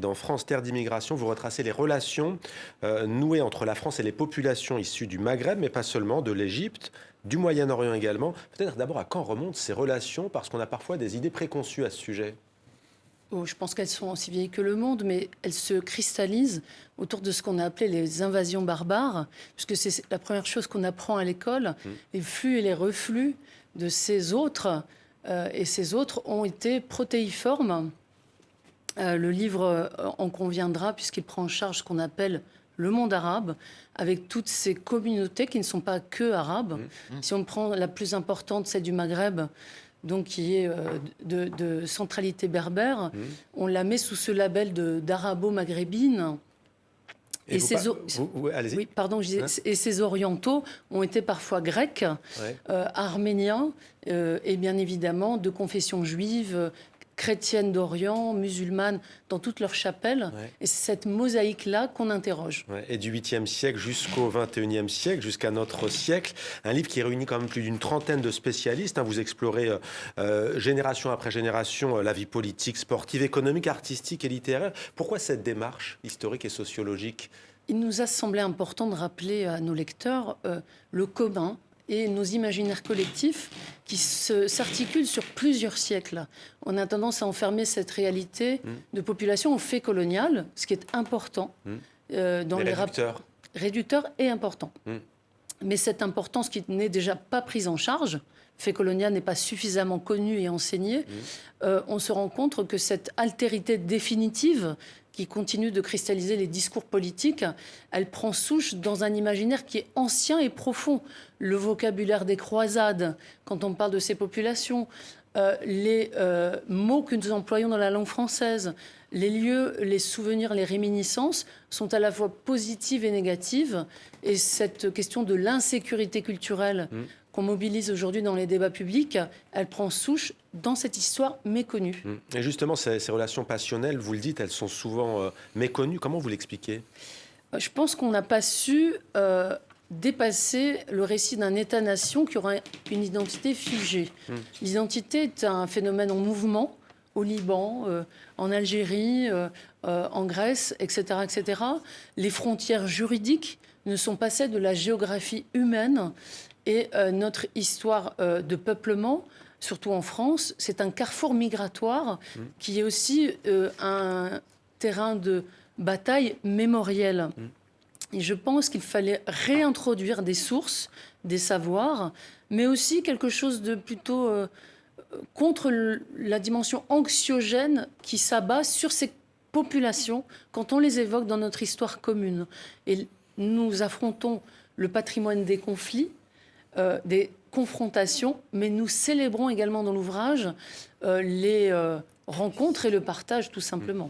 Dans France, terre d'immigration, vous retracez les relations nouées entre la France et les populations issues du Maghreb, mais pas seulement, de l'Égypte, du Moyen-Orient également. Peut-être d'abord à quand remontent ces relations, parce qu'on a parfois des idées préconçues à ce sujet. Oh, je pense qu'elles sont aussi vieilles que le monde, mais elles se cristallisent autour de ce qu'on a appelé les invasions barbares, puisque c'est la première chose qu'on apprend à l'école, les flux et les reflux de ces autres. Et ces autres ont été protéiformes. Le livre en conviendra, puisqu'il prend en charge ce qu'on appelle le monde arabe, avec toutes ces communautés qui ne sont pas que arabes. Si on prend la plus importante, celle du Maghreb, donc qui est de centralité berbère, on la met sous ce label d'arabo-maghrébine. Et allez-y. Oui, pardon, et ces orientaux ont été parfois grecs, arméniens, et bien évidemment de confession juive, chrétienne d'Orient, musulmane, dans toutes leurs chapelles. Et c'est cette mosaïque-là qu'on interroge. Et du 8e siècle jusqu'au 21e siècle, jusqu'à notre siècle, un livre qui réunit quand même plus d'une trentaine de spécialistes. Vous explorez génération après génération la vie politique, sportive, économique, artistique et littéraire. Pourquoi cette démarche historique et sociologique ? Il nous a semblé important de rappeler à nos lecteurs le commun et nos imaginaires collectifs qui s'articulent sur plusieurs siècles. On a tendance à enfermer cette réalité de population au fait colonial, ce qui est important dans les réducteurs. Réducteur et important. Mais cette importance qui n'est déjà pas prise en charge, le fait colonial n'est pas suffisamment connu et enseigné, on se rend compte que cette altérité définitive qui continue de cristalliser les discours politiques, elle prend souche dans un imaginaire qui est ancien et profond. Le vocabulaire des croisades, quand on parle de ces populations, les mots que nous employons dans la langue française, les lieux, les souvenirs, les réminiscences sont à la fois positives et négatives. Et cette question de l'insécurité culturelle qu'on mobilise aujourd'hui dans les débats publics, elle prend souche dans cette histoire méconnue. Et justement, ces relations passionnelles, vous le dites, elles sont souvent méconnues. Comment vous l'expliquez ? Je pense qu'on n'a pas su dépasser le récit d'un État-nation qui aura une identité figée. L'identité est un phénomène en mouvement, au Liban, en Algérie, en Grèce, etc., etc. Les frontières juridiques ne sont pas celles de la géographie humaine. Et notre histoire de peuplement, surtout en France, c'est un carrefour migratoire qui est aussi un terrain de bataille mémorielle. Et je pense qu'il fallait réintroduire des sources, des savoirs, mais aussi quelque chose de plutôt contre la dimension anxiogène qui s'abat sur ces populations quand on les évoque dans notre histoire commune. Et nous affrontons le patrimoine des conflits, des confrontations, mais nous célébrons également dans l'ouvrage les rencontres et le partage, tout simplement.